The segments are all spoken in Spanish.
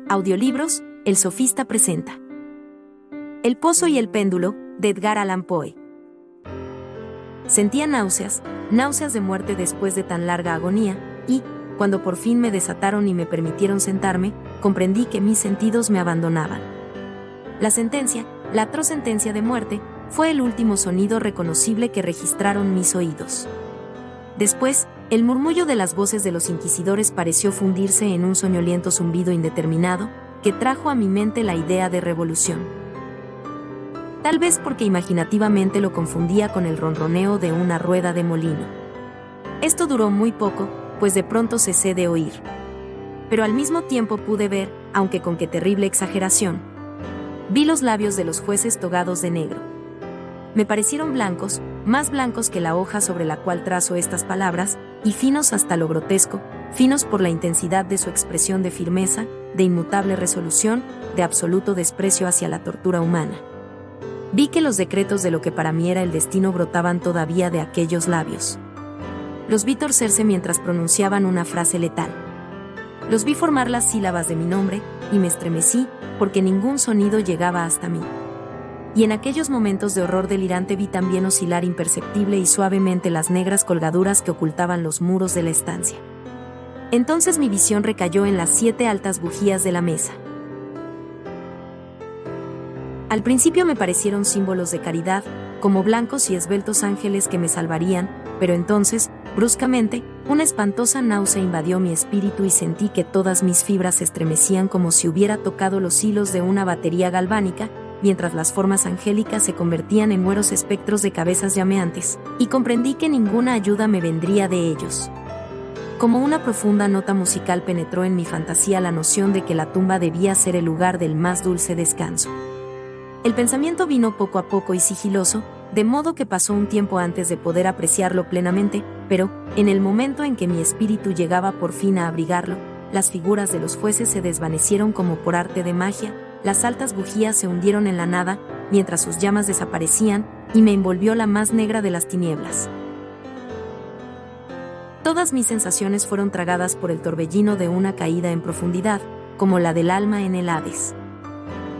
Audiolibros, El sofista presenta El pozo y el péndulo, de Edgar Allan Poe. Sentía náuseas de muerte después de tan larga agonía, y, cuando por fin me desataron y me permitieron sentarme, comprendí que mis sentidos me abandonaban. La atroz sentencia de muerte, fue el último sonido reconocible que registraron mis oídos. Después, el murmullo de las voces de los inquisidores pareció fundirse en un soñoliento zumbido indeterminado, que trajo a mi mente la idea de revolución. Tal vez porque imaginativamente lo confundía con el ronroneo de una rueda de molino. Esto duró muy poco, pues de pronto cesé de oír. Pero al mismo tiempo pude ver, aunque con qué terrible exageración, vi los labios de los jueces togados de negro. Me parecieron blancos, más blancos que la hoja sobre la cual trazo estas palabras, y finos hasta lo grotesco, finos por la intensidad de su expresión de firmeza, de inmutable resolución, de absoluto desprecio hacia la tortura humana. Vi que los decretos de lo que para mí era el destino brotaban todavía de aquellos labios. Los vi torcerse mientras pronunciaban una frase letal. Los vi formar las sílabas de mi nombre, y me estremecí, porque ningún sonido llegaba hasta mí. Y en aquellos momentos de horror delirante vi también oscilar imperceptible y suavemente las negras colgaduras que ocultaban los muros de la estancia. Entonces mi visión recayó en las 7 altas bujías de la mesa. Al principio me parecieron símbolos de caridad, como blancos y esbeltos ángeles que me salvarían, pero entonces, bruscamente, una espantosa náusea invadió mi espíritu y sentí que todas mis fibras se estremecían como si hubiera tocado los hilos de una batería galvánica, mientras las formas angélicas se convertían en mueros espectros de cabezas llameantes, y comprendí que ninguna ayuda me vendría de ellos. Como una profunda nota musical penetró en mi fantasía la noción de que la tumba debía ser el lugar del más dulce descanso. El pensamiento vino poco a poco y sigiloso, de modo que pasó un tiempo antes de poder apreciarlo plenamente, pero, en el momento en que mi espíritu llegaba por fin a abrigarlo, las figuras de los jueces se desvanecieron como por arte de magia, las altas bujías se hundieron en la nada, mientras sus llamas desaparecían, y me envolvió la más negra de las tinieblas. Todas mis sensaciones fueron tragadas por el torbellino de una caída en profundidad, como la del alma en el Hades.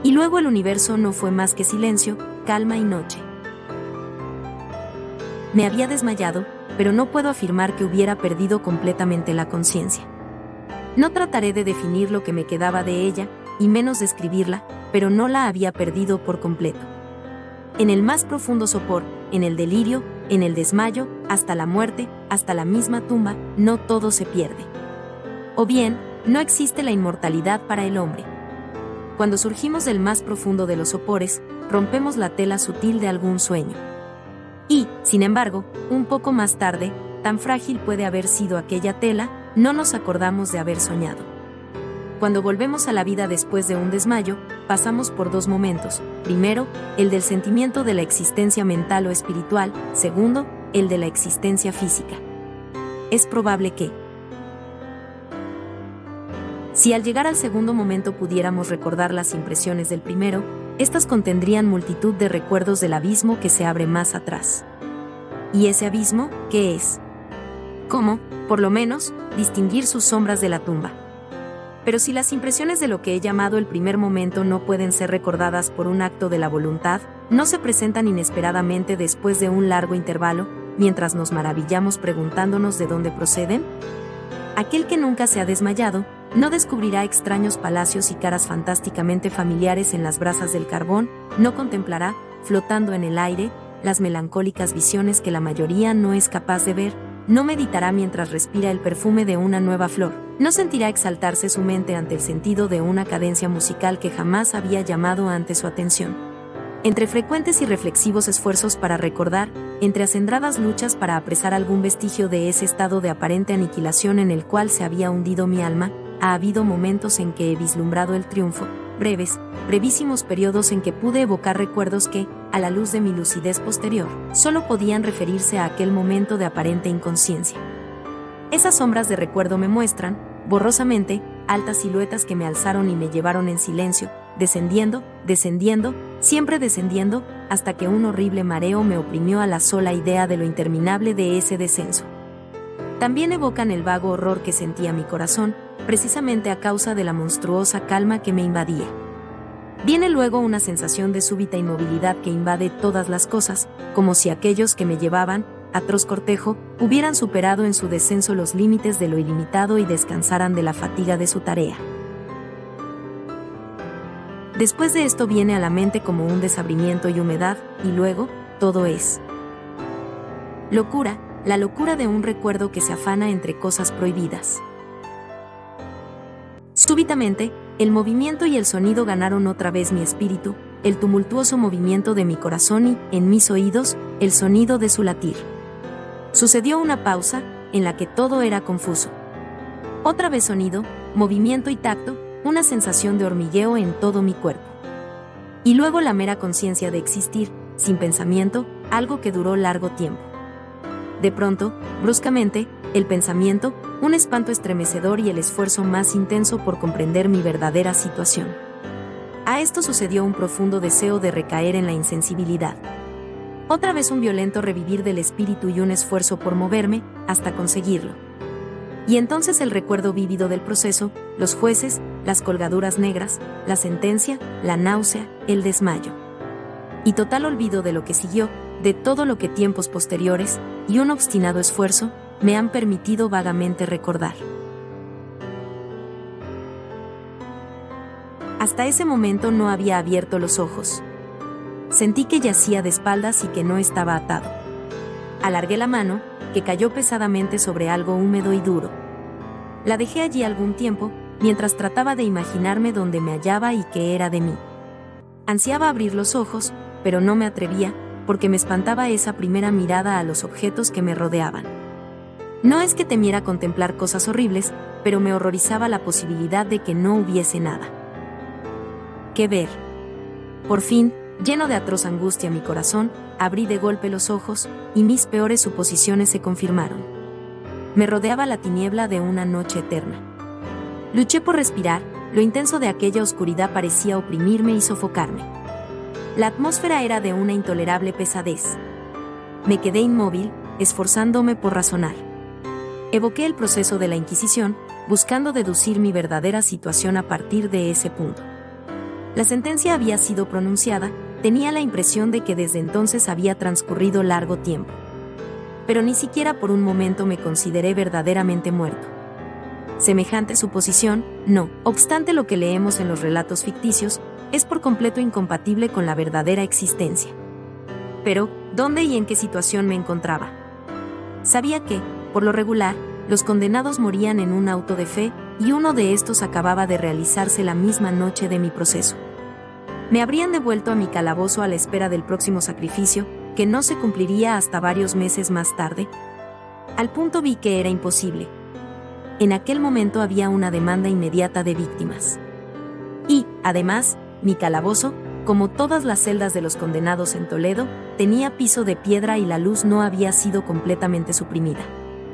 Y luego el universo no fue más que silencio, calma y noche. Me había desmayado, pero no puedo afirmar que hubiera perdido completamente la conciencia. No trataré de definir lo que me quedaba de ella, y menos describirla, pero no la había perdido por completo. En el más profundo sopor, en el delirio, en el desmayo, hasta la muerte, hasta la misma tumba, no todo se pierde. O bien, no existe la inmortalidad para el hombre. Cuando surgimos del más profundo de los sopores, rompemos la tela sutil de algún sueño. Y, sin embargo, un poco más tarde, tan frágil puede haber sido aquella tela, no nos acordamos de haber soñado. Cuando volvemos a la vida después de un desmayo, pasamos por 2 momentos. Primero, el del sentimiento de la existencia mental o espiritual. Segundo, el de la existencia física. Es probable que, si al llegar al segundo momento pudiéramos recordar las impresiones del primero, estas contendrían multitud de recuerdos del abismo que se abre más atrás. ¿Y ese abismo, qué es? ¿Cómo, por lo menos, distinguir sus sombras de la tumba? Pero si las impresiones de lo que he llamado el primer momento no pueden ser recordadas por un acto de la voluntad, no se presentan inesperadamente después de un largo intervalo, mientras nos maravillamos preguntándonos de dónde proceden. Aquel que nunca se ha desmayado, no descubrirá extraños palacios y caras fantásticamente familiares en las brasas del carbón, no contemplará, flotando en el aire, las melancólicas visiones que la mayoría no es capaz de ver, no meditará mientras respira el perfume de una nueva flor, no sentirá exaltarse su mente ante el sentido de una cadencia musical que jamás había llamado ante su atención. Entre frecuentes y reflexivos esfuerzos para recordar, entre acendradas luchas para apresar algún vestigio de ese estado de aparente aniquilación en el cual se había hundido mi alma, ha habido momentos en que he vislumbrado el triunfo, brevísimos periodos en que pude evocar recuerdos que, a la luz de mi lucidez posterior, solo podían referirse a aquel momento de aparente inconsciencia. Esas sombras de recuerdo me muestran, borrosamente, altas siluetas que me alzaron y me llevaron en silencio, descendiendo, siempre descendiendo, hasta que un horrible mareo me oprimió a la sola idea de lo interminable de ese descenso. También evocan el vago horror que sentía mi corazón, precisamente a causa de la monstruosa calma que me invadía. Viene luego una sensación de súbita inmovilidad que invade todas las cosas, como si aquellos que me llevaban, atroz cortejo, hubieran superado en su descenso los límites de lo ilimitado y descansaran de la fatiga de su tarea. Después de esto viene a la mente como un desabrimiento y humedad, y luego, todo es locura, la locura de un recuerdo que se afana entre cosas prohibidas. Súbitamente, el movimiento y el sonido ganaron otra vez mi espíritu, el tumultuoso movimiento de mi corazón y, en mis oídos, el sonido de su latir. Sucedió una pausa, en la que todo era confuso. Otra vez sonido, movimiento y tacto, una sensación de hormigueo en todo mi cuerpo. Y luego la mera conciencia de existir, sin pensamiento, algo que duró largo tiempo. De pronto, bruscamente, el pensamiento, un espanto estremecedor y el esfuerzo más intenso por comprender mi verdadera situación. A esto sucedió un profundo deseo de recaer en la insensibilidad. Otra vez un violento revivir del espíritu y un esfuerzo por moverme, hasta conseguirlo. Y entonces el recuerdo vívido del proceso, los jueces, las colgaduras negras, la sentencia, la náusea, el desmayo. Y total olvido de lo que siguió, de todo lo que tiempos posteriores, y un obstinado esfuerzo, me han permitido vagamente recordar. Hasta ese momento no había abierto los ojos. Sentí que yacía de espaldas y que no estaba atado. Alargué la mano, que cayó pesadamente sobre algo húmedo y duro. La dejé allí algún tiempo, mientras trataba de imaginarme dónde me hallaba y qué era de mí. Ansiaba abrir los ojos, pero no me atrevía, porque me espantaba esa primera mirada a los objetos que me rodeaban. No es que temiera contemplar cosas horribles, pero me horrorizaba la posibilidad de que no hubiese nada que ver. Por fin, lleno de atroz angustia mi corazón, abrí de golpe los ojos, y mis peores suposiciones se confirmaron. Me rodeaba la tiniebla de una noche eterna. Luché por respirar, lo intenso de aquella oscuridad parecía oprimirme y sofocarme. La atmósfera era de una intolerable pesadez. Me quedé inmóvil, esforzándome por razonar. Evoqué el proceso de la Inquisición, buscando deducir mi verdadera situación a partir de ese punto. La sentencia había sido pronunciada, tenía la impresión de que desde entonces había transcurrido largo tiempo. Pero ni siquiera por un momento me consideré verdaderamente muerto. Semejante suposición, no obstante lo que leemos en los relatos ficticios, es por completo incompatible con la verdadera existencia. Pero, ¿dónde y en qué situación me encontraba? Sabía que, por lo regular, los condenados morían en un auto de fe, y uno de estos acababa de realizarse la misma noche de mi proceso. Me habrían devuelto a mi calabozo a la espera del próximo sacrificio, que no se cumpliría hasta varios meses más tarde. Al punto vi que era imposible. En aquel momento había una demanda inmediata de víctimas. Y, además, mi calabozo, como todas las celdas de los condenados en Toledo, tenía piso de piedra y la luz no había sido completamente suprimida.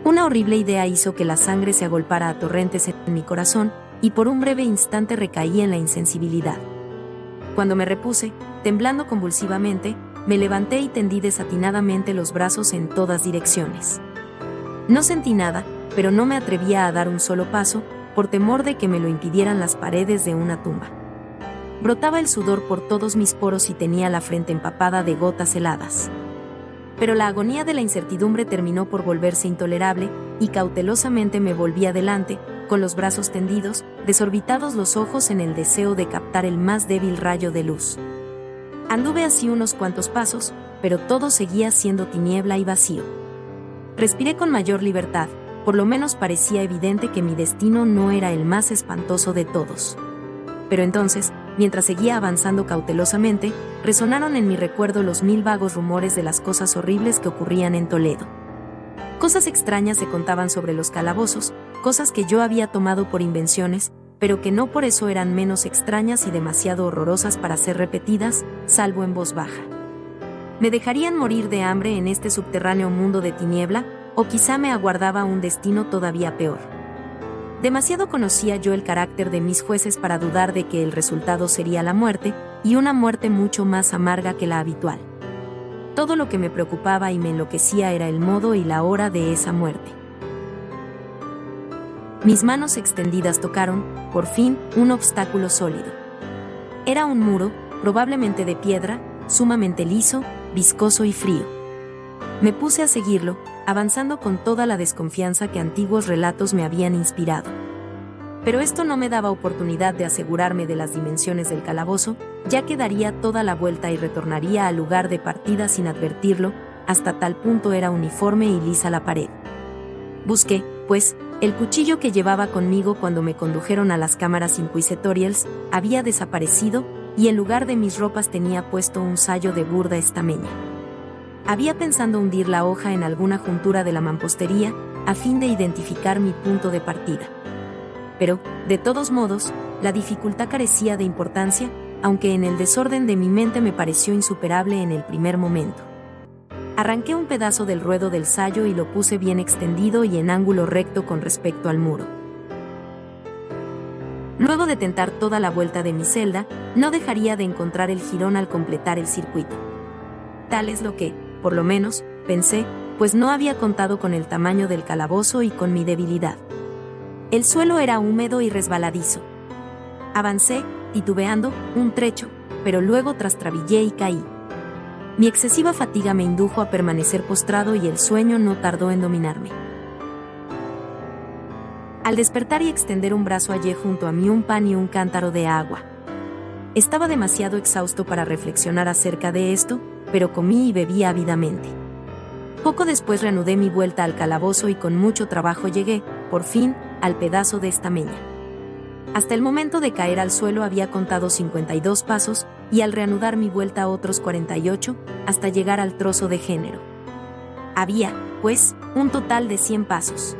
Una horrible idea hizo que la sangre se agolpara a torrentes en mi corazón, y por un breve instante recaí en la insensibilidad. Cuando me repuse, temblando convulsivamente, me levanté y tendí desatinadamente los brazos en todas direcciones. No sentí nada, pero no me atrevía a dar un solo paso, por temor de que me lo impidieran las paredes de una tumba. Brotaba el sudor por todos mis poros y tenía la frente empapada de gotas heladas. Pero la agonía de la incertidumbre terminó por volverse intolerable, y cautelosamente me volví adelante, con los brazos tendidos, desorbitados los ojos en el deseo de captar el más débil rayo de luz. Anduve así unos cuantos pasos, pero todo seguía siendo tiniebla y vacío. Respiré con mayor libertad, por lo menos parecía evidente que mi destino no era el más espantoso de todos. Pero entonces, mientras seguía avanzando cautelosamente, resonaron en mi recuerdo los 1000 vagos rumores de las cosas horribles que ocurrían en Toledo. Cosas extrañas se contaban sobre los calabozos, cosas que yo había tomado por invenciones, pero que no por eso eran menos extrañas y demasiado horrorosas para ser repetidas, salvo en voz baja. ¿Me dejarían morir de hambre en este subterráneo mundo de tiniebla, o quizá me aguardaba un destino todavía peor? Demasiado conocía yo el carácter de mis jueces para dudar de que el resultado sería la muerte, y una muerte mucho más amarga que la habitual. Todo lo que me preocupaba y me enloquecía era el modo y la hora de esa muerte. Mis manos extendidas tocaron, por fin, un obstáculo sólido. Era un muro, probablemente de piedra, sumamente liso, viscoso y frío. Me puse a seguirlo, avanzando con toda la desconfianza que antiguos relatos me habían inspirado. Pero esto no me daba oportunidad de asegurarme de las dimensiones del calabozo, ya que daría toda la vuelta y retornaría al lugar de partida sin advertirlo, hasta tal punto era uniforme y lisa la pared. Busqué, pues, el cuchillo que llevaba conmigo cuando me condujeron a las cámaras inquisitoriales, había desaparecido, y en lugar de mis ropas tenía puesto un sayo de burda estameña. Había pensado hundir la hoja en alguna juntura de la mampostería, a fin de identificar mi punto de partida. Pero, de todos modos, la dificultad carecía de importancia, aunque en el desorden de mi mente me pareció insuperable en el primer momento. Arranqué un pedazo del ruedo del sayo y lo puse bien extendido y en ángulo recto con respecto al muro. Luego de tentar toda la vuelta de mi celda, no dejaría de encontrar el jirón al completar el circuito. Tal es lo que, por lo menos, pensé, pues no había contado con el tamaño del calabozo y con mi debilidad. El suelo era húmedo y resbaladizo. Avancé, titubeando, un trecho, pero luego trastrabillé y caí. Mi excesiva fatiga me indujo a permanecer postrado y el sueño no tardó en dominarme. Al despertar y extender un brazo hallé junto a mí un pan y un cántaro de agua. Estaba demasiado exhausto para reflexionar acerca de esto, pero comí y bebí ávidamente. Poco después reanudé mi vuelta al calabozo y con mucho trabajo llegué, por fin, al pedazo de estameña. Hasta el momento de caer al suelo había contado 52 pasos, y al reanudar mi vuelta otros 48, hasta llegar al trozo de género. Había, pues, un total de 100 pasos.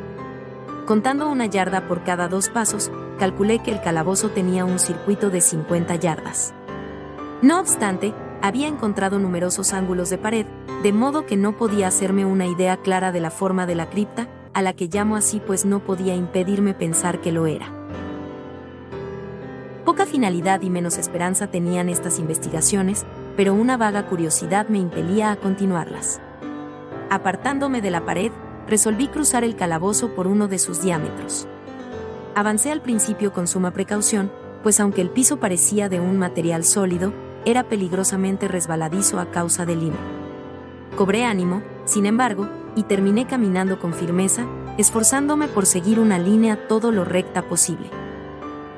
Contando una yarda por cada 2 pasos, calculé que el calabozo tenía un circuito de 50 yardas. No obstante, había encontrado numerosos ángulos de pared, de modo que no podía hacerme una idea clara de la forma de la cripta, a la que llamo así pues no podía impedirme pensar que lo era. Poca finalidad y menos esperanza tenían estas investigaciones, pero una vaga curiosidad me impelía a continuarlas. Apartándome de la pared, resolví cruzar el calabozo por uno de sus diámetros. Avancé al principio con suma precaución, pues aunque el piso parecía de un material sólido, era peligrosamente resbaladizo a causa del limo. Cobré ánimo, sin embargo, y terminé caminando con firmeza, esforzándome por seguir una línea todo lo recta posible.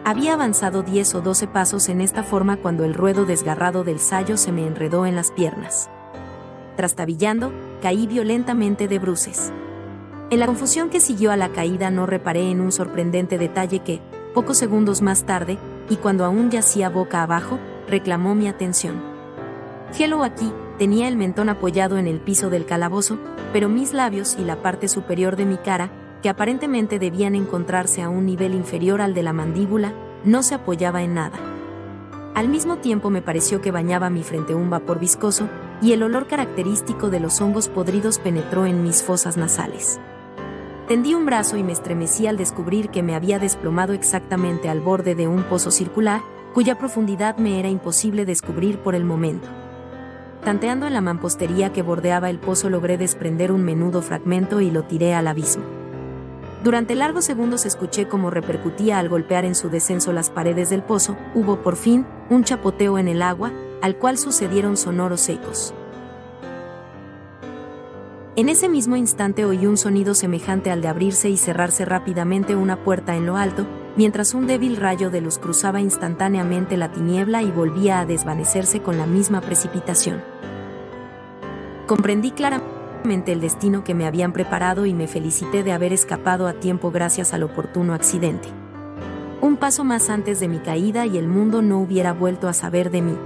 Había avanzado 10 o 12 pasos en esta forma cuando el ruedo desgarrado del sayo se me enredó en las piernas. Trastabillando, caí violentamente de bruces. En la confusión que siguió a la caída no reparé en un sorprendente detalle que, pocos segundos más tarde, y cuando aún yacía boca abajo, reclamó mi atención. Hello, aquí, tenía el mentón apoyado en el piso del calabozo, pero mis labios y la parte superior de mi cara, que aparentemente debían encontrarse a un nivel inferior al de la mandíbula, no se apoyaba en nada. Al mismo tiempo me pareció que bañaba mi frente un vapor viscoso, y el olor característico de los hongos podridos penetró en mis fosas nasales. Tendí un brazo y me estremecí al descubrir que me había desplomado exactamente al borde de un pozo circular, cuya profundidad me era imposible descubrir por el momento. Tanteando en la mampostería que bordeaba el pozo logré desprender un menudo fragmento y lo tiré al abismo. Durante largos segundos escuché cómo repercutía al golpear en su descenso las paredes del pozo. Hubo por fin un chapoteo en el agua, al cual sucedieron sonoros ecos. En ese mismo instante oí un sonido semejante al de abrirse y cerrarse rápidamente una puerta en lo alto, mientras un débil rayo de luz cruzaba instantáneamente la tiniebla y volvía a desvanecerse con la misma precipitación. Comprendí claramente el destino que me habían preparado y me felicité de haber escapado a tiempo gracias al oportuno accidente. Un paso más antes de mi caída y el mundo no hubiera vuelto a saber de mí.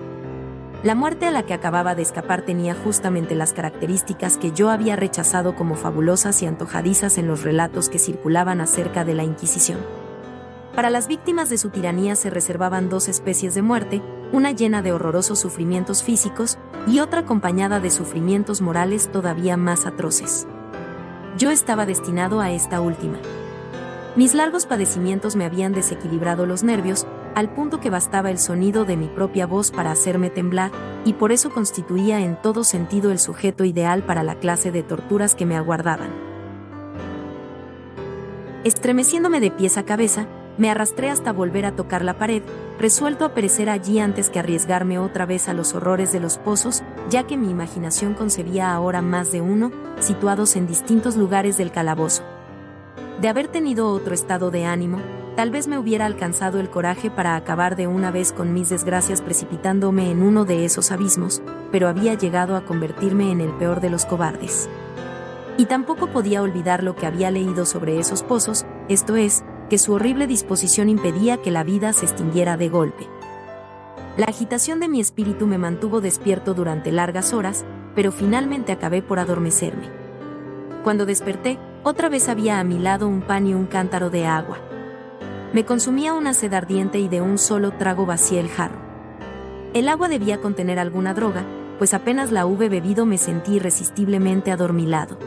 La muerte a la que acababa de escapar tenía justamente las características que yo había rechazado como fabulosas y antojadizas en los relatos que circulaban acerca de la Inquisición. Para las víctimas de su tiranía se reservaban 2 especies de muerte, una llena de horrorosos sufrimientos físicos y otra acompañada de sufrimientos morales todavía más atroces. Yo estaba destinado a esta última. Mis largos padecimientos me habían desequilibrado los nervios, al punto que bastaba el sonido de mi propia voz para hacerme temblar, y por eso constituía en todo sentido el sujeto ideal para la clase de torturas que me aguardaban. Estremeciéndome de pies a cabeza, me arrastré hasta volver a tocar la pared, resuelto a perecer allí antes que arriesgarme otra vez a los horrores de los pozos, ya que mi imaginación concebía ahora más de uno, situados en distintos lugares del calabozo. De haber tenido otro estado de ánimo, tal vez me hubiera alcanzado el coraje para acabar de una vez con mis desgracias precipitándome en uno de esos abismos, pero había llegado a convertirme en el peor de los cobardes. Y tampoco podía olvidar lo que había leído sobre esos pozos, esto es, que su horrible disposición impedía que la vida se extinguiera de golpe. La agitación de mi espíritu me mantuvo despierto durante largas horas, pero finalmente acabé por adormecerme. Cuando desperté, otra vez había a mi lado un pan y un cántaro de agua. Me consumía una sed ardiente y de un solo trago vacié el jarro. El agua debía contener alguna droga, pues apenas la hube bebido me sentí irresistiblemente adormilado.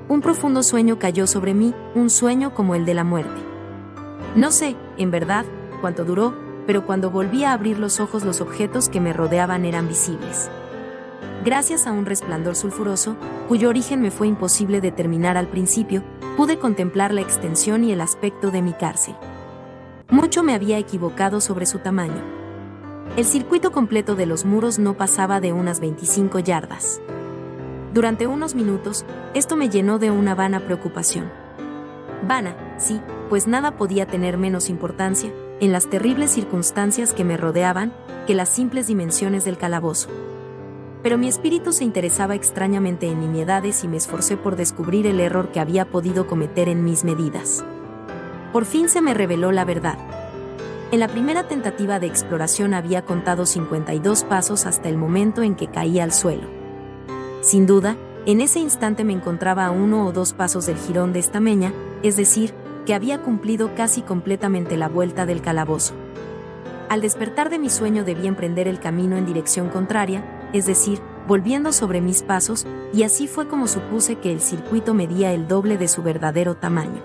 Un profundo sueño cayó sobre mí, un sueño como el de la muerte. No sé, en verdad, cuánto duró, pero cuando volví a abrir los ojos los objetos que me rodeaban eran visibles. Gracias a un resplandor sulfuroso, cuyo origen me fue imposible determinar al principio, pude contemplar la extensión y el aspecto de mi cárcel. Mucho me había equivocado sobre su tamaño. El circuito completo de los muros no pasaba de unas 25 yardas. Durante unos minutos, esto me llenó de una vana preocupación. Vana, sí, pues nada podía tener menos importancia, en las terribles circunstancias que me rodeaban, que las simples dimensiones del calabozo. Pero mi espíritu se interesaba extrañamente en nimiedades y me esforcé por descubrir el error que había podido cometer en mis medidas. Por fin se me reveló la verdad. En la primera tentativa de exploración había contado 52 pasos hasta el momento en que caí al suelo. Sin duda, en ese instante me encontraba a 1 o 2 pasos del jirón de estameña, es decir, que había cumplido casi completamente la vuelta del calabozo. Al despertar de mi sueño debí emprender el camino en dirección contraria, es decir, volviendo sobre mis pasos, y así fue como supuse que el circuito medía el doble de su verdadero tamaño.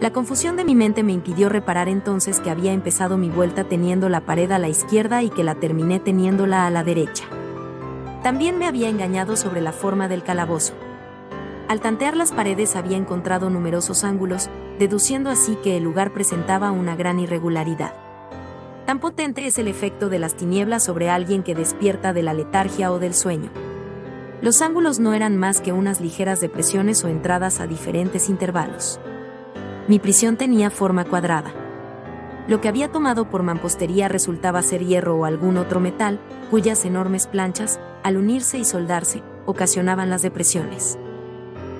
La confusión de mi mente me impidió reparar entonces que había empezado mi vuelta teniendo la pared a la izquierda y que la terminé teniéndola a la derecha. También me había engañado sobre la forma del calabozo. Al tantear las paredes había encontrado numerosos ángulos, deduciendo así que el lugar presentaba una gran irregularidad. Tan potente es el efecto de las tinieblas sobre alguien que despierta de la letargia o del sueño. Los ángulos no eran más que unas ligeras depresiones o entradas a diferentes intervalos. Mi prisión tenía forma cuadrada. Lo que había tomado por mampostería resultaba ser hierro o algún otro metal, cuyas enormes planchas, al unirse y soldarse, ocasionaban las depresiones.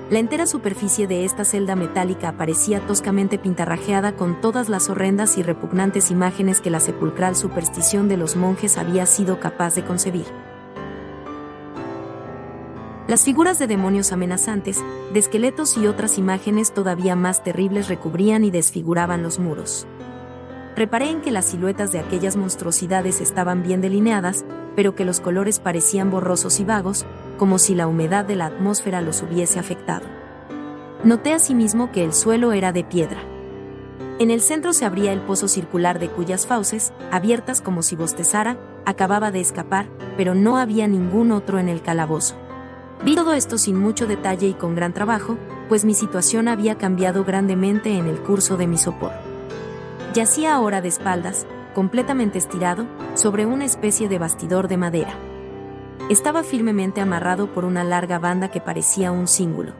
La entera superficie de esta celda metálica aparecía toscamente pintarrajeada con todas las horrendas y repugnantes imágenes que la sepulcral superstición de los monjes había sido capaz de concebir. Las figuras de demonios amenazantes, de esqueletos y otras imágenes todavía más terribles recubrían y desfiguraban los muros. Reparé en que las siluetas de aquellas monstruosidades estaban bien delineadas, pero que los colores parecían borrosos y vagos, como si la humedad de la atmósfera los hubiese afectado. Noté asimismo que el suelo era de piedra. En el centro se abría el pozo circular de cuyas fauces, abiertas como si bostezara, acababa de escapar, pero no había ningún otro en el calabozo. Vi todo esto sin mucho detalle y con gran trabajo, pues mi situación había cambiado grandemente en el curso de mi sopor. Yacía ahora de espaldas, completamente estirado, sobre una especie de bastidor de madera. Estaba firmemente amarrado por una larga banda que parecía un cíngulo.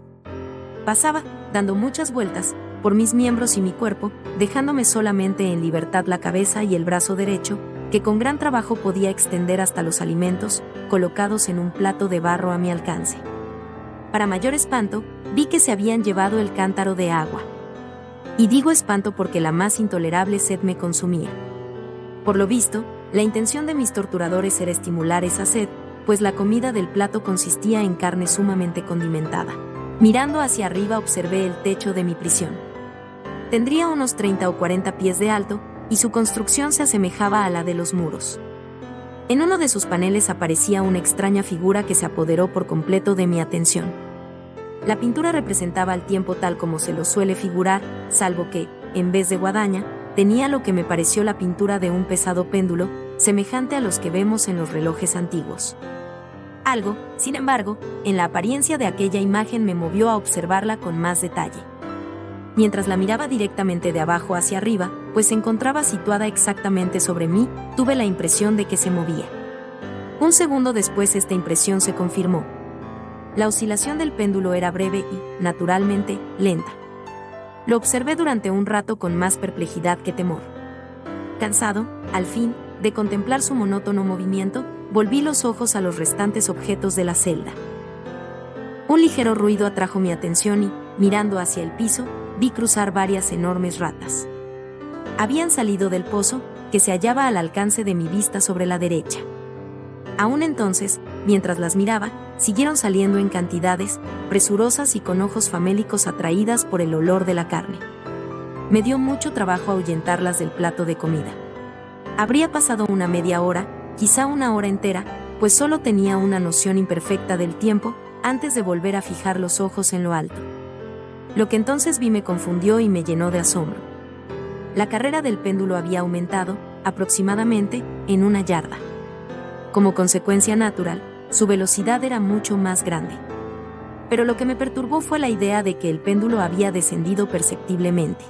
Pasaba, dando muchas vueltas, por mis miembros y mi cuerpo, dejándome solamente en libertad la cabeza y el brazo derecho, que con gran trabajo podía extender hasta los alimentos, colocados en un plato de barro a mi alcance. Para mayor espanto, vi que se habían llevado el cántaro de agua. Y digo espanto porque la más intolerable sed me consumía. Por lo visto, la intención de mis torturadores era estimular esa sed, pues la comida del plato consistía en carne sumamente condimentada. Mirando hacia arriba observé el techo de mi prisión. Tendría unos 30 o 40 pies de alto, y su construcción se asemejaba a la de los muros. En uno de sus paneles aparecía una extraña figura que se apoderó por completo de mi atención. La pintura representaba al tiempo tal como se lo suele figurar, salvo que, en vez de guadaña, tenía lo que me pareció la pintura de un pesado péndulo, semejante a los que vemos en los relojes antiguos. Algo, sin embargo, en la apariencia de aquella imagen me movió a observarla con más detalle. Mientras la miraba directamente de abajo hacia arriba, pues se encontraba situada exactamente sobre mí, tuve la impresión de que se movía. Un segundo después esta impresión se confirmó. La oscilación del péndulo era breve y, naturalmente, lenta. Lo observé durante un rato con más perplejidad que temor. Cansado, al fin, de contemplar su monótono movimiento, volví los ojos a los restantes objetos de la celda. Un ligero ruido atrajo mi atención y, mirando hacia el piso, vi cruzar varias enormes ratas. Habían salido del pozo, que se hallaba al alcance de mi vista sobre la derecha. Aún entonces, mientras las miraba, siguieron saliendo en cantidades, presurosas y con ojos famélicos atraídas por el olor de la carne. Me dio mucho trabajo ahuyentarlas del plato de comida. Habría pasado una media hora, quizá una hora entera, pues solo tenía una noción imperfecta del tiempo, antes de volver a fijar los ojos en lo alto. Lo que entonces vi me confundió y me llenó de asombro. La carrera del péndulo había aumentado, aproximadamente, en 1 yarda. Como consecuencia natural, su velocidad era mucho más grande. Pero lo que me perturbó fue la idea de que el péndulo había descendido perceptiblemente.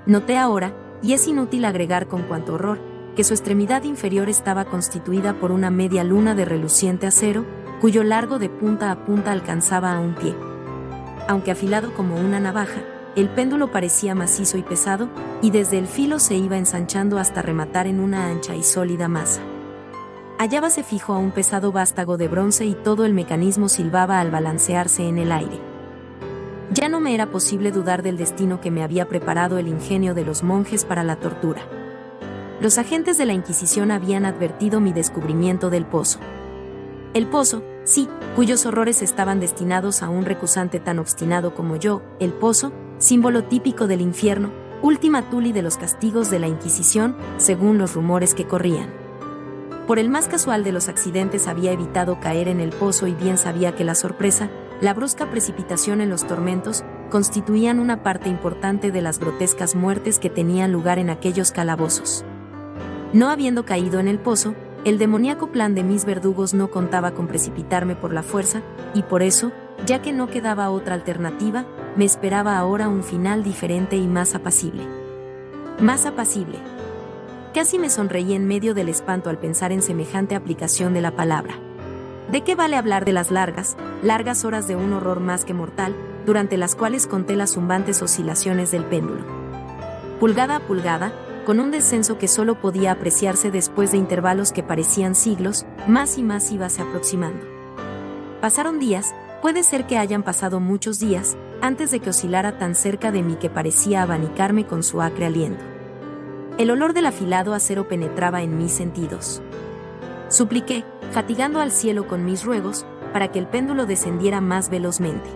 Noté ahora, y es inútil agregar con cuánto horror, que su extremidad inferior estaba constituida por una media luna de reluciente acero, cuyo largo de punta a punta alcanzaba a un pie. Aunque afilado como una navaja, el péndulo parecía macizo y pesado, y desde el filo se iba ensanchando hasta rematar en una ancha y sólida masa. Hallábase fijo a un pesado vástago de bronce y todo el mecanismo silbaba al balancearse en el aire. Ya no me era posible dudar del destino que me había preparado el ingenio de los monjes para la tortura. Los agentes de la Inquisición habían advertido mi descubrimiento del pozo. El pozo, sí, cuyos horrores estaban destinados a un recusante tan obstinado como yo, el pozo, símbolo típico del infierno, última tuli de los castigos de la Inquisición, según los rumores que corrían. Por el más casual de los accidentes había evitado caer en el pozo y bien sabía que la sorpresa, la brusca precipitación en los tormentos, constituían una parte importante de las grotescas muertes que tenían lugar en aquellos calabozos. No habiendo caído en el pozo, el demoníaco plan de mis verdugos no contaba con precipitarme por la fuerza, y por eso, ya que no quedaba otra alternativa, me esperaba ahora un final diferente y más apacible. Más apacible. Casi me sonreí en medio del espanto al pensar en semejante aplicación de la palabra. ¿De qué vale hablar de las largas horas de un horror más que mortal, durante las cuales conté las zumbantes oscilaciones del péndulo? Pulgada a pulgada, con un descenso que solo podía apreciarse después de intervalos que parecían siglos, más y más íbase aproximando. Pasaron días, puede ser que hayan pasado muchos días, antes de que oscilara tan cerca de mí que parecía abanicarme con su acre aliento. El olor del afilado acero penetraba en mis sentidos. Supliqué, fatigando al cielo con mis ruegos, para que el péndulo descendiera más velozmente.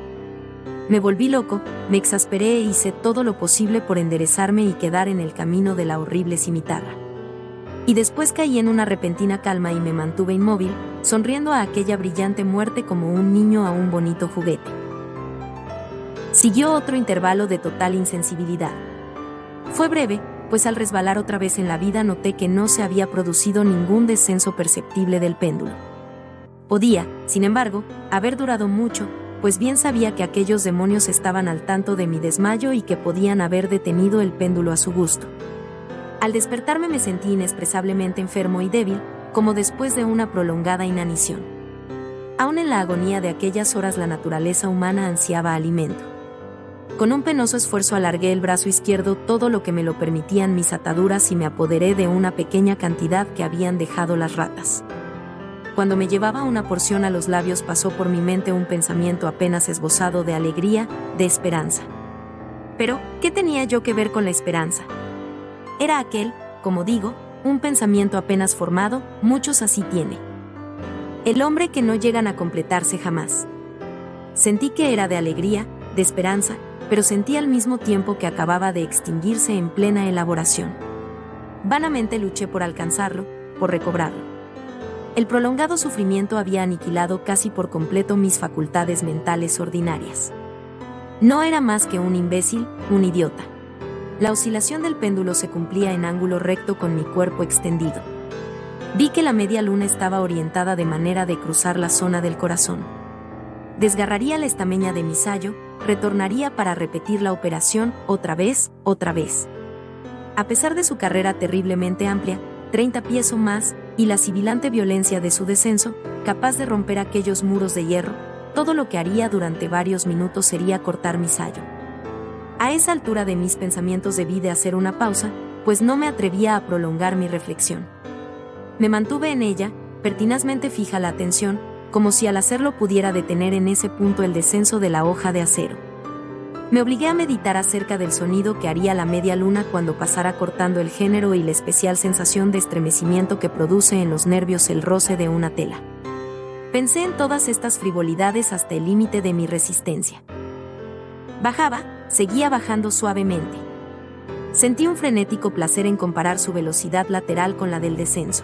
Me volví loco, me exasperé e hice todo lo posible por enderezarme y quedar en el camino de la horrible cimitarra. Y después caí en una repentina calma y me mantuve inmóvil, sonriendo a aquella brillante muerte como un niño a un bonito juguete. Siguió otro intervalo de total insensibilidad. Fue breve, pues al resbalar otra vez en la vida noté que no se había producido ningún descenso perceptible del péndulo. Podía, sin embargo, haber durado mucho, pues bien sabía que aquellos demonios estaban al tanto de mi desmayo y que podían haber detenido el péndulo a su gusto. Al despertarme me sentí inexpresablemente enfermo y débil, como después de una prolongada inanición. Aún en la agonía de aquellas horas la naturaleza humana ansiaba alimento. Con un penoso esfuerzo alargué el brazo izquierdo todo lo que me lo permitían mis ataduras y me apoderé de una pequeña cantidad que habían dejado las ratas. Cuando me llevaba una porción a los labios pasó por mi mente un pensamiento apenas esbozado de alegría, de esperanza. Pero, ¿qué tenía yo que ver con la esperanza? Era aquel, como digo, un pensamiento apenas formado, muchos así tiene. El hombre que no llegan a completarse jamás. Sentí que era de alegría, de esperanza, pero sentí al mismo tiempo que acababa de extinguirse en plena elaboración. Vanamente luché por alcanzarlo, por recobrarlo. El prolongado sufrimiento había aniquilado casi por completo mis facultades mentales ordinarias. No era más que un imbécil, un idiota. La oscilación del péndulo se cumplía en ángulo recto con mi cuerpo extendido. Vi que la media luna estaba orientada de manera de cruzar la zona del corazón. Desgarraría la estameña de mi sayo, retornaría para repetir la operación otra vez. A pesar de su carrera terriblemente amplia, 30 pies o más, y la sibilante violencia de su descenso, capaz de romper aquellos muros de hierro, todo lo que haría durante varios minutos sería cortar mi sayo. A esa altura de mis pensamientos debí de hacer una pausa, pues no me atrevía a prolongar mi reflexión. Me mantuve en ella, pertinazmente fija la atención, como si al hacerlo pudiera detener en ese punto el descenso de la hoja de acero. Me obligué a meditar acerca del sonido que haría la media luna cuando pasara cortando el género y la especial sensación de estremecimiento que produce en los nervios el roce de una tela. Pensé en todas estas frivolidades hasta el límite de mi resistencia. Bajaba, seguía bajando suavemente. Sentí un frenético placer en comparar su velocidad lateral con la del descenso.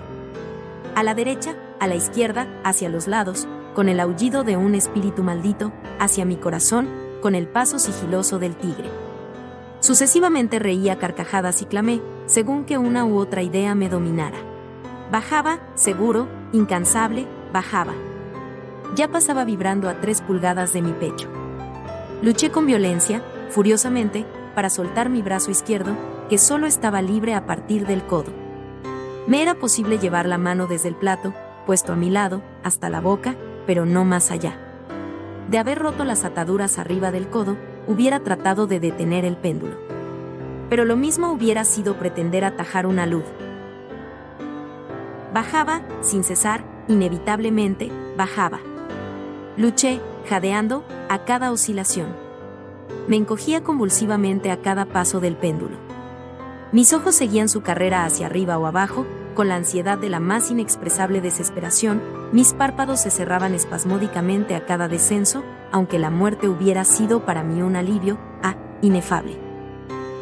A la derecha, a la izquierda, hacia los lados, con el aullido de un espíritu maldito, hacia mi corazón, con el paso sigiloso del tigre. Sucesivamente reía carcajadas y clamé, según que una u otra idea me dominara. Bajaba, seguro, incansable, bajaba. Ya pasaba vibrando a 3 pulgadas de mi pecho. Luché con violencia, furiosamente, para soltar mi brazo izquierdo, que solo estaba libre a partir del codo. Me era posible llevar la mano desde el plato, puesto a mi lado, hasta la boca, pero no más allá. De haber roto las ataduras arriba del codo, hubiera tratado de detener el péndulo. Pero lo mismo hubiera sido pretender atajar una luz. Bajaba, sin cesar, inevitablemente, bajaba. Luché, jadeando, a cada oscilación. Me encogía convulsivamente a cada paso del péndulo. Mis ojos seguían su carrera hacia arriba o abajo, con la ansiedad de la más inexpresable desesperación, mis párpados se cerraban espasmódicamente a cada descenso, aunque la muerte hubiera sido para mí un alivio, inefable.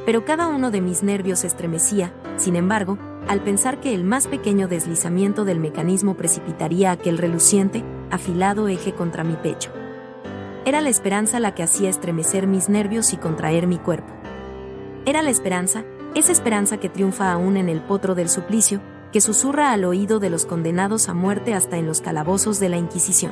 Pero cada uno de mis nervios se estremecía, sin embargo, al pensar que el más pequeño deslizamiento del mecanismo precipitaría aquel reluciente, afilado eje contra mi pecho. Era la esperanza la que hacía estremecer mis nervios y contraer mi cuerpo. Era la esperanza, esa esperanza que triunfa aún en el potro del suplicio, que susurra al oído de los condenados a muerte hasta en los calabozos de la Inquisición.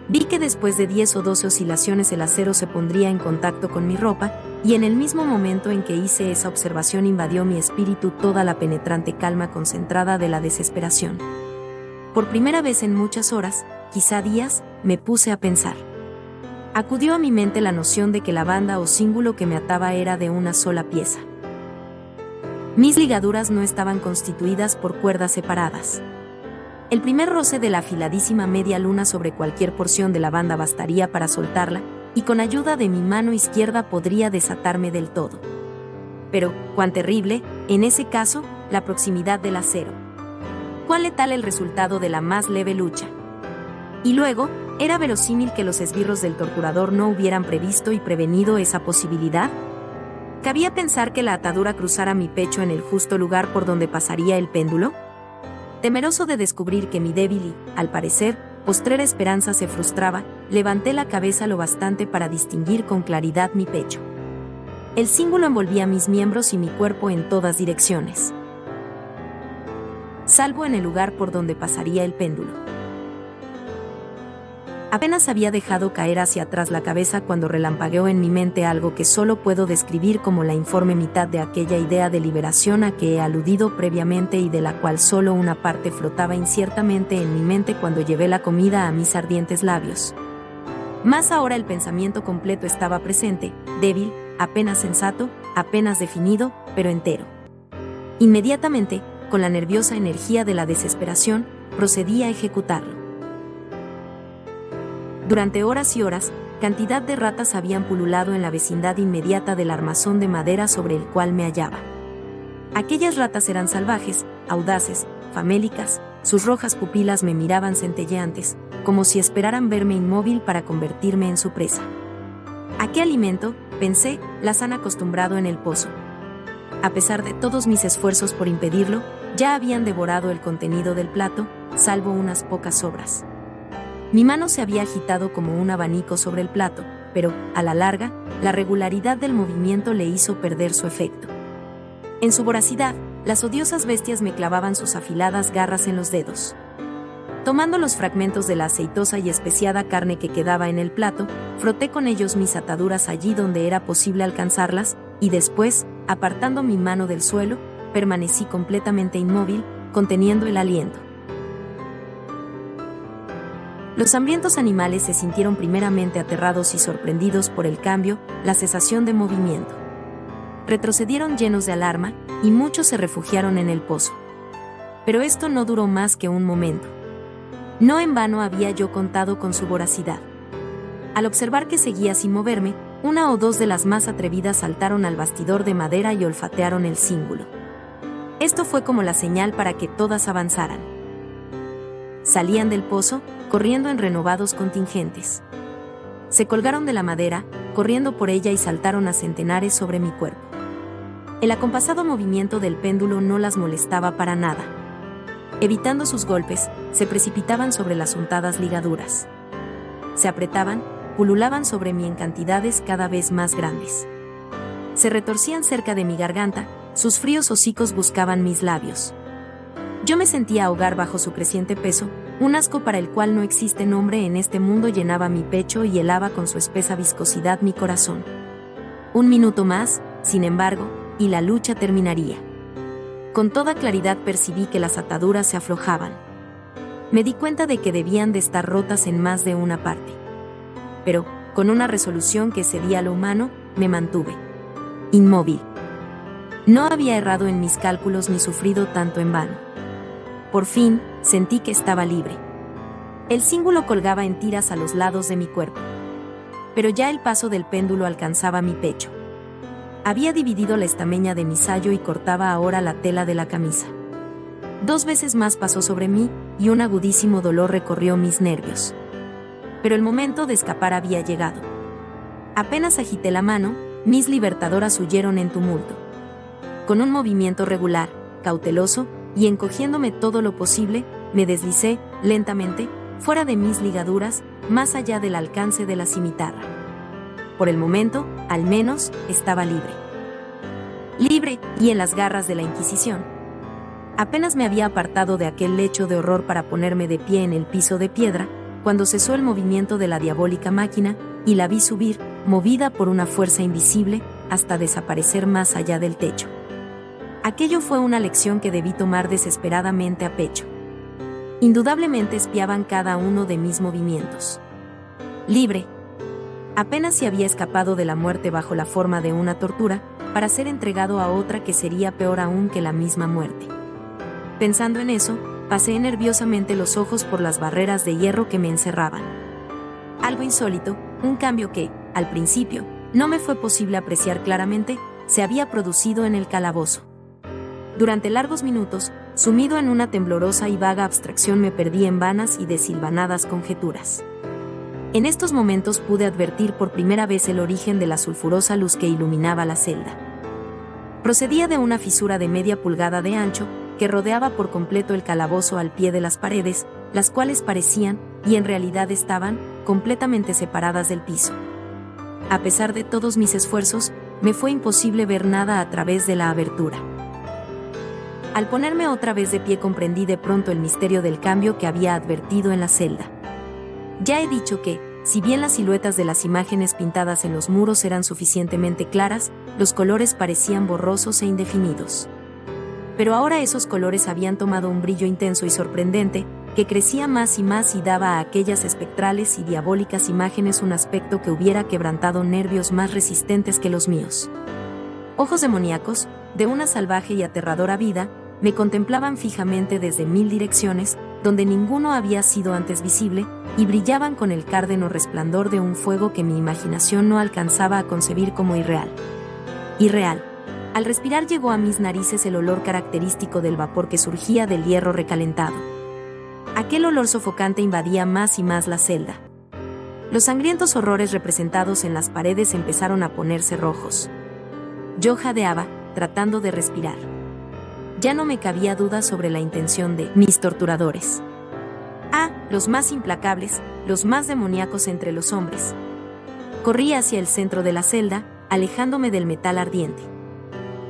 Vi que después de 10 o 12 oscilaciones el acero se pondría en contacto con mi ropa, y en el mismo momento en que hice esa observación invadió mi espíritu toda la penetrante calma concentrada de la desesperación. Por primera vez en muchas horas, quizá días, me puse a pensar. Acudió a mi mente la noción de que la banda o cíngulo que me ataba era de una sola pieza. Mis ligaduras no estaban constituidas por cuerdas separadas. El primer roce de la afiladísima media luna sobre cualquier porción de la banda bastaría para soltarla, y con ayuda de mi mano izquierda podría desatarme del todo. Pero, cuán terrible, en ese caso, la proximidad del acero. Cuán letal el resultado de la más leve lucha. Y luego, ¿era verosímil que los esbirros del torturador no hubieran previsto y prevenido esa posibilidad? ¿Cabía pensar que la atadura cruzara mi pecho en el justo lugar por donde pasaría el péndulo? Temeroso de descubrir que mi débil y, al parecer, postrera esperanza se frustraba, levanté la cabeza lo bastante para distinguir con claridad mi pecho. El cíngulo envolvía mis miembros y mi cuerpo en todas direcciones, salvo en el lugar por donde pasaría el péndulo. Apenas había dejado caer hacia atrás la cabeza cuando relampagueó en mi mente algo que solo puedo describir como la informe mitad de aquella idea de liberación a que he aludido previamente y de la cual solo una parte flotaba inciertamente en mi mente cuando llevé la comida a mis ardientes labios. Más ahora el pensamiento completo estaba presente, débil, apenas sensato, apenas definido, pero entero. Inmediatamente, con la nerviosa energía de la desesperación, procedí a ejecutarlo. Durante horas y horas, cantidad de ratas habían pululado en la vecindad inmediata del armazón de madera sobre el cual me hallaba. Aquellas ratas eran salvajes, audaces, famélicas, sus rojas pupilas me miraban centelleantes, como si esperaran verme inmóvil para convertirme en su presa. ¿A qué alimento, pensé, las han acostumbrado en el pozo? A pesar de todos mis esfuerzos por impedirlo, ya habían devorado el contenido del plato, salvo unas pocas sobras. Mi mano se había agitado como un abanico sobre el plato, pero, a la larga, la regularidad del movimiento le hizo perder su efecto. En su voracidad, las odiosas bestias me clavaban sus afiladas garras en los dedos. Tomando los fragmentos de la aceitosa y especiada carne que quedaba en el plato, froté con ellos mis ataduras allí donde era posible alcanzarlas, y después, apartando mi mano del suelo, permanecí completamente inmóvil, conteniendo el aliento. Los hambrientos animales se sintieron primeramente aterrados y sorprendidos por el cambio, la cesación de movimiento. Retrocedieron llenos de alarma, y muchos se refugiaron en el pozo. Pero esto no duró más que un momento. No en vano había yo contado con su voracidad. Al observar que seguía sin moverme, una o dos de las más atrevidas saltaron al bastidor de madera y olfatearon el cíngulo. Esto fue como la señal para que todas avanzaran. Salían del pozo, corriendo en renovados contingentes. Se colgaron de la madera, corriendo por ella y saltaron a centenares sobre mi cuerpo. El acompasado movimiento del péndulo no las molestaba para nada. Evitando sus golpes, se precipitaban sobre las untadas ligaduras. Se apretaban, pululaban sobre mí en cantidades cada vez más grandes. Se retorcían cerca de mi garganta, sus fríos hocicos buscaban mis labios. Yo me sentía ahogar bajo su creciente peso, un asco para el cual no existe nombre en este mundo llenaba mi pecho y helaba con su espesa viscosidad mi corazón. Un minuto más, sin embargo, y la lucha terminaría. Con toda claridad percibí que las ataduras se aflojaban. Me di cuenta de que debían de estar rotas en más de una parte. Pero, con una resolución que excedía lo humano, me mantuve inmóvil. No había errado en mis cálculos ni sufrido tanto en vano. Por fin, sentí que estaba libre. El cíngulo colgaba en tiras a los lados de mi cuerpo. Pero ya el paso del péndulo alcanzaba mi pecho. Había dividido la estameña de mi sayo y cortaba ahora la tela de la camisa. 2 veces más pasó sobre mí, y un agudísimo dolor recorrió mis nervios. Pero el momento de escapar había llegado. Apenas agité la mano, mis libertadoras huyeron en tumulto. Con un movimiento regular, cauteloso, y encogiéndome todo lo posible, me deslicé, lentamente, fuera de mis ligaduras, más allá del alcance de la cimitarra. Por el momento, al menos, estaba libre. Libre, y en las garras de la Inquisición. Apenas me había apartado de aquel lecho de horror para ponerme de pie en el piso de piedra, cuando cesó el movimiento de la diabólica máquina, y la vi subir, movida por una fuerza invisible, hasta desaparecer más allá del techo. Aquello fue una lección que debí tomar desesperadamente a pecho. Indudablemente espiaban cada uno de mis movimientos. Libre. Apenas si había escapado de la muerte bajo la forma de una tortura, para ser entregado a otra que sería peor aún que la misma muerte. Pensando en eso, pasé nerviosamente los ojos por las barreras de hierro que me encerraban. Algo insólito, un cambio que, al principio, no me fue posible apreciar claramente, se había producido en el calabozo. Durante largos minutos, sumido en una temblorosa y vaga abstracción, me perdí en vanas y desilvanadas conjeturas. En estos momentos pude advertir por primera vez el origen de la sulfurosa luz que iluminaba la celda. Procedía de una fisura de media pulgada de ancho, que rodeaba por completo el calabozo al pie de las paredes, las cuales parecían, y en realidad estaban, completamente separadas del piso. A pesar de todos mis esfuerzos, me fue imposible ver nada a través de la abertura. Al ponerme otra vez de pie comprendí de pronto el misterio del cambio que había advertido en la celda. Ya he dicho que, si bien las siluetas de las imágenes pintadas en los muros eran suficientemente claras, los colores parecían borrosos e indefinidos. Pero ahora esos colores habían tomado un brillo intenso y sorprendente, que crecía más y daba a aquellas espectrales y diabólicas imágenes un aspecto que hubiera quebrantado nervios más resistentes que los míos. Ojos demoníacos, de una salvaje y aterradora vida, me contemplaban fijamente desde 1000 direcciones, donde ninguno había sido antes visible, y brillaban con el cárdeno resplandor de un fuego que mi imaginación no alcanzaba a concebir como irreal. Irreal. Al respirar llegó a mis narices el olor característico del vapor que surgía del hierro recalentado. Aquel olor sofocante invadía más y más la celda. Los sangrientos horrores representados en las paredes empezaron a ponerse rojos. Yo jadeaba, tratando de respirar. Ya no me cabía duda sobre la intención de mis torturadores. Los más implacables, los más demoníacos entre los hombres. Corrí hacia el centro de la celda, alejándome del metal ardiente.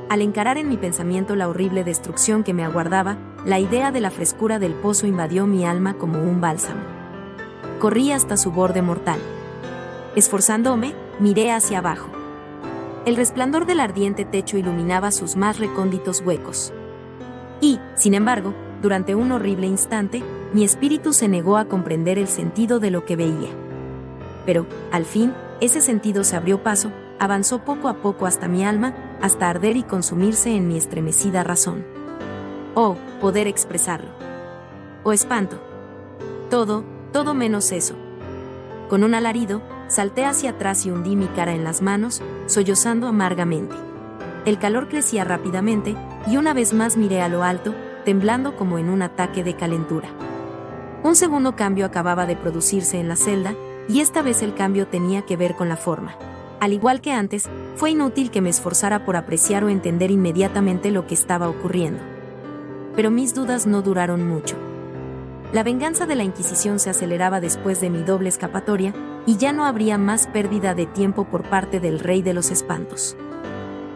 Al encarar en mi pensamiento la horrible destrucción que me aguardaba, la idea de la frescura del pozo invadió mi alma como un bálsamo. Corrí hasta su borde mortal. Esforzándome, miré hacia abajo. El resplandor del ardiente techo iluminaba sus más recónditos huecos. Y, sin embargo, durante un horrible instante, mi espíritu se negó a comprender el sentido de lo que veía. Pero, al fin, ese sentido se abrió paso, avanzó poco a poco hasta mi alma, hasta arder y consumirse en mi estremecida razón. Oh, poder expresarlo. Oh, espanto. Todo menos eso. Con un alarido, salté hacia atrás y hundí mi cara en las manos, sollozando amargamente. El calor crecía rápidamente, y una vez más miré a lo alto, temblando como en un ataque de calentura. Un segundo cambio acababa de producirse en la celda, y esta vez el cambio tenía que ver con la forma. Al igual que antes, fue inútil que me esforzara por apreciar o entender inmediatamente lo que estaba ocurriendo. Pero mis dudas no duraron mucho. La venganza de la Inquisición se aceleraba después de mi doble escapatoria, y ya no habría más pérdida de tiempo por parte del Rey de los Espantos.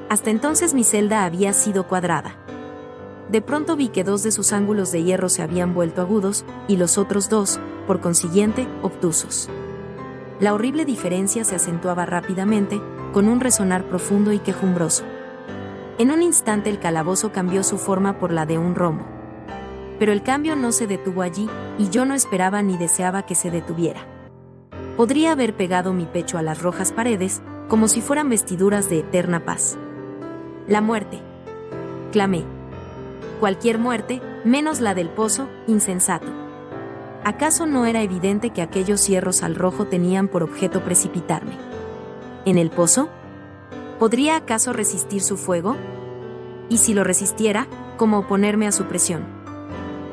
Hasta entonces mi celda había sido cuadrada. De pronto vi que 2 de sus ángulos de hierro se habían vuelto agudos, y los otros 2, por consiguiente, obtusos. La horrible diferencia se acentuaba rápidamente, con un resonar profundo y quejumbroso. En un instante el calabozo cambió su forma por la de un rombo. Pero el cambio no se detuvo allí, y yo no esperaba ni deseaba que se detuviera. Podría haber pegado mi pecho a las rojas paredes, como si fueran vestiduras de eterna paz. «La muerte», clamé. «Cualquier muerte, menos la del pozo, insensato». ¿Acaso no era evidente que aquellos hierros al rojo tenían por objeto precipitarme en el pozo? ¿Podría acaso resistir su fuego? Y si lo resistiera, ¿cómo oponerme a su presión?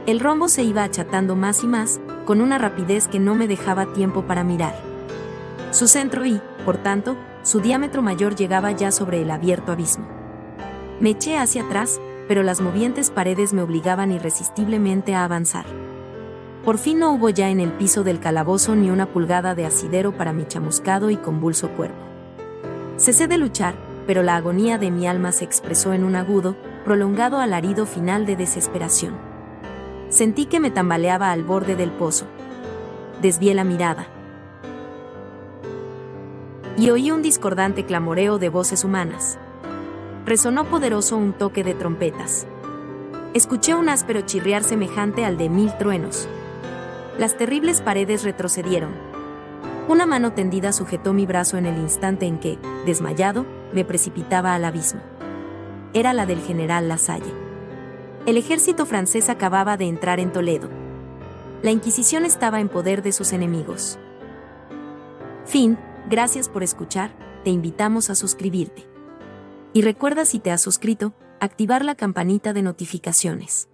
El rombo se iba achatando más y más, con una rapidez que no me dejaba tiempo para mirar su centro y, por tanto, su diámetro mayor llegaba ya sobre el abierto abismo. Me eché hacia atrás, pero las movientes paredes me obligaban irresistiblemente a avanzar. Por fin no hubo ya en el piso del calabozo ni una pulgada de asidero para mi chamuscado y convulso cuerpo. Cesé de luchar, pero la agonía de mi alma se expresó en un agudo, prolongado alarido final de desesperación. Sentí que me tambaleaba al borde del pozo. Desvié la mirada. Y oí un discordante clamoreo de voces humanas. Resonó poderoso un toque de trompetas. Escuché un áspero chirriar semejante al de 1000 truenos. Las terribles paredes retrocedieron. Una mano tendida sujetó mi brazo en el instante en que, desmayado, me precipitaba al abismo. Era la del general Lasalle. El ejército francés acababa de entrar en Toledo. La Inquisición estaba en poder de sus enemigos. Fin. Gracias por escuchar, te invitamos a suscribirte. Y recuerda, si te has suscrito, activar la campanita de notificaciones.